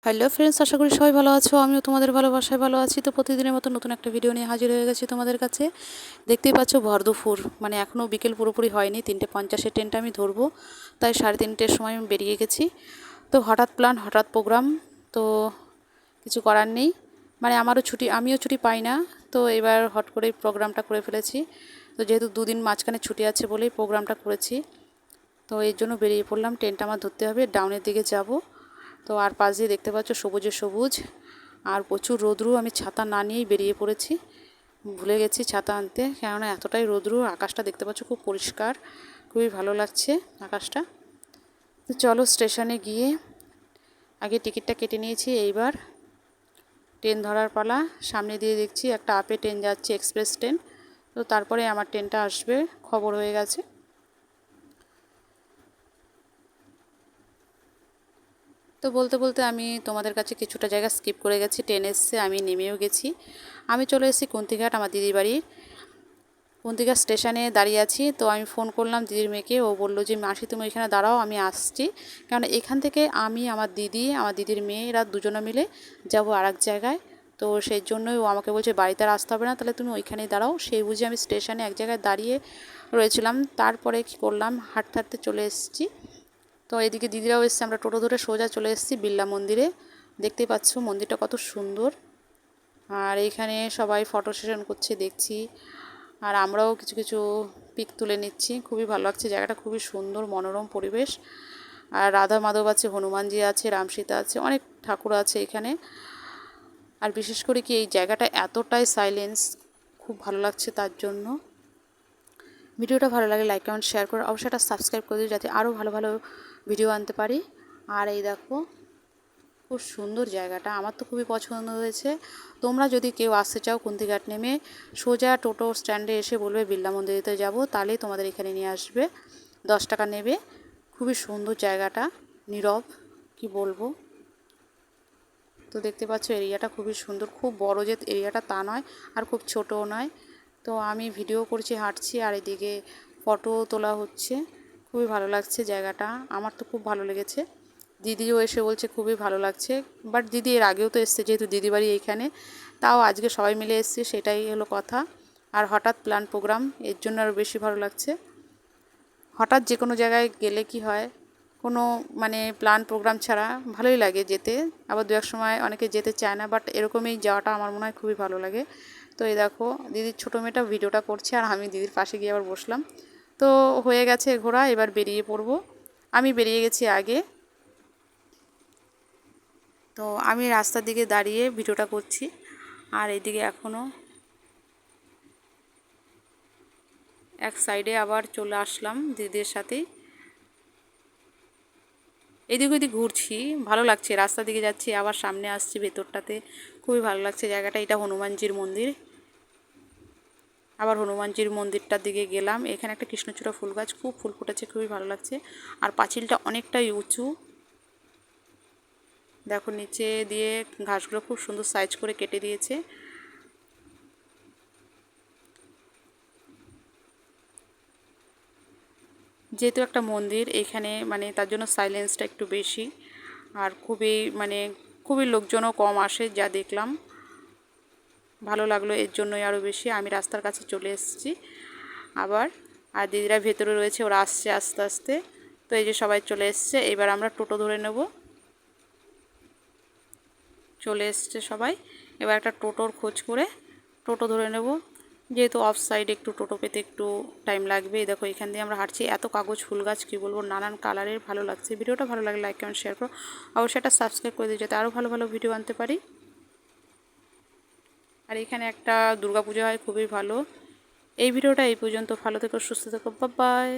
Hello friends, আশা করি সবাই ভালো আছো। আমিও তোমাদের ভালোবাসায় ভালো আছি। তো প্রতিদিনের মতো নতুন একটা ভিডিও নিয়ে হাজির হয়ে গেছি তোমাদের কাছে। দেখতেই পাচ্ছ ভর দুপুর, মানে এখনও বিকেল পুরোপুরি হয়নি। 3:50 ট্রেনটা আমি ধরবো, তাই 3:30টার সময় আমি বেরিয়ে গেছি। তো হঠাৎ প্ল্যান, হঠাৎ প্রোগ্রাম, তো কিছু করার নেই। মানে আমিও ছুটি পাই না, তো এবার হট করেই প্রোগ্রামটা করে ফেলেছি। তো যেহেতু দুদিন মাঝখানে ছুটি আছে বলেই প্রোগ্রামটা করেছি, তো এর জন্য বেরিয়ে পড়লাম। ট্রেনটা আমার ধরতে হবে, ডাউনের দিকে যাব। তো আর পাশ দিয়ে দেখতে পাচ্ছ সবুজে সবুজ, আর প্রচুর রোদ্রু। আমি ছাতা না নিয়েই বেরিয়ে পড়েছি, ভুলে গেছি ছাতা আনতে, কেননা এতটাই রোদ্রু। আকাশটা দেখতে পাচ্ছ খুব পরিষ্কার, খুবই ভালো লাগছে আকাশটা। তো চলো স্টেশনে গিয়ে আগে টিকিটটা কেটে নিয়েছি, এইবার ট্রেন ধরার পালা। সামনে দিয়ে দেখছি একটা আপে ট্রেন যাচ্ছে, এক্সপ্রেস ট্রেন। তো তারপরে আমার ট্রেনটা আসবে, খবর হয়ে গেছে। তো বলতে বলতে আমি তোমাদের কাছে কিছুটা জায়গা স্কিপ করে গেছি। ট্রেন এসছে, আমি নেমেও গেছি। আমি চলে এসেছি কুন্তিঘাট, আমার দিদির বাড়ি। কুন্তিঘাট স্টেশনে দাঁড়িয়ে আছি। তো আমি ফোন করলাম দিদির মেয়েকে, ও বললো যে মাসি তুমি এখানে দাঁড়াও, আমি আসছি। কারণ এখান থেকে আমি, আমার দিদির মেয়ে, এরা দুজনে মিলে যাব আর এক জায়গায়। তো সেই জন্যই ও আমাকে বলছে বাড়িতে আর আসতে হবে না, তাহলে তুমি ওইখানেই দাঁড়াও। সেই বুঝে আমি স্টেশনে এক জায়গায় দাঁড়িয়ে রয়েছিলাম। তারপরে কী করলাম, হাঁটতে হাঁটতে চলে এসেছি। তো এদিকে দিদিরাও এসছে, আমরা টোটো ধরে সোজা চলে এসেছি বিড়লা মন্দিরে। দেখতেই পাচ্ছ মন্দিরটা কত সুন্দর। আর এইখানে সবাই ফটো সেশন করছে দেখছি, আর আমরাও কিছু কিছু পিক তুলে নিচ্ছি। খুবই ভালো লাগছে জায়গাটা, খুবই সুন্দর মনোরম পরিবেশ। আর রাধা মাধব আছে, হনুমানজি আছে, রামসীতা আছে, অনেক ঠাকুর আছে এখানে। আর বিশেষ করে কি এই জায়গাটা এতটাই সাইলেন্স, খুব ভালো লাগছে। তার জন্য ভিডিওটা ভালো লাগে লাইক কমেন্ট শেয়ার করে অবশ্যই একটা সাবস্ক্রাইব করে দিও, যাতে আরও ভালো ভালো ভিডিও আনতে পারি। আর এই দেখো খুব সুন্দর জায়গাটা, আমার তো খুবই পছন্দ হয়েছে। তোমরা যদি কেউ আসতে চাও কুন্তিঘাট নেমে সোজা টোটো স্ট্যান্ডে এসে বলবে বিড়লা মন্দিরেতে যাব, তাহলেই তোমাদের এখানে নিয়ে আসবে। 10 টাকা নেবে। খুবই সুন্দর জায়গাটা, নীরব, কি বলবো। তো দেখতে পাচ্ছ এরিয়াটা খুবই সুন্দর, খুব বড় যে এরিয়াটা তা নয়, আর খুব ছোটও নয়। তো আমি ভিডিও করছি, হাঁটছি, আর এদিকে ফটো তোলা হচ্ছে। খুবই ভালো লাগছে জায়গাটা, আমার তো খুব ভালো লেগেছে। দিদিও এসে বলছে খুবই ভালো লাগছে। বাট দিদি এর আগেও তো এসছে, যেহেতু দিদি বাড়ি এইখানে, তাও আজকে সবাই মিলে এসছে, সেটাই হলো কথা। আর হঠাৎ প্ল্যান প্রোগ্রাম, এর জন্য আরও বেশি ভালো লাগছে। হঠাৎ যে কোনো জায়গায় গেলে কি হয়, কোনো মানে প্ল্যান প্রোগ্রাম ছাড়া ভালোই লাগে যেতে। আবার দু এক সময় অনেকে যেতে চায় না, বাট এরকমই যাওয়াটা আমার মনে হয় খুবই ভালো লাগে। তো এই দেখো দিদির ছোটো মেয়েটা ভিডিওটা করছে, আর আমি দিদির পাশে গিয়ে আবার বসলাম। তো হয়ে গেছে ঘোরা, এবার বেরিয়ে পড়বো। আমি বেরিয়ে গেছি আগে। তো আমি রাস্তার দিকে দাঁড়িয়ে ভিডিওটা করছি, আর এদিকে এখনও এক সাইডে আবার চলে আসলাম দিদির সাথেই। এদিক ওদিক ঘুরছি, ভালো লাগছে। রাস্তার দিকে যাচ্ছি, আবার সামনে আসছি ভেতরটাতে, খুবই ভালো লাগছে জায়গাটা। এটা হনুমানজির মন্দির। আবার হনুমানজির মন্দিরটার দিকে গেলাম। এখানে একটা কৃষ্ণচূড়া ফুল গাছ, খুব ফুল ফুটেছে, খুবই ভালো লাগছে। আর পাঁচিলটা অনেকটাই উঁচু, দেখো নিচে দিয়ে ঘাসগুলো খুব সুন্দর সাইজ করে কেটে দিয়েছে। যেহেতু একটা মন্দির এখানে, মানে তার জন্য সাইলেন্সটা একটু বেশি। আর খুবই লোকজনও কম আসে, যা দেখলাম ভালো লাগলো, এর জন্যই আরও বেশি। আমি রাস্তার কাছে চলে এসেছি আবার। আর দিদিরা ভেতরে রয়েছে, ওরা আসছে আস্তে আস্তে। তো এই যে সবাই চলে এসছে, এবার আমরা টোটো ধরে নেব। চলে এসছে সবাই, এবার একটা টোটোর খোঁজ করে টোটো ধরে নেব। যেহেতু অফ সাইডে একটু টোটো পেতে একটু টাইম লাগবে। এই দেখো এখান দিয়ে আমরা হাঁটছি, এত কাগজ ফুল গাছ, কী বলবো, নানান কালারের, ভালো লাগছে। ভিডিওটা ভালো লাগে লাইক কমেন্ট শেয়ার করো অবশ্যই একটা সাবস্ক্রাইব করে দিও, যাতে আরও ভালো ভালো ভিডিও আনতে পারি। আর এখানে একটা দুর্গাপূজা হয়, খুবই ভালো। এই ভিডিওটা এই পর্যন্ত, ভালো থেকো, সুস্থ থেকো, বাই বাই।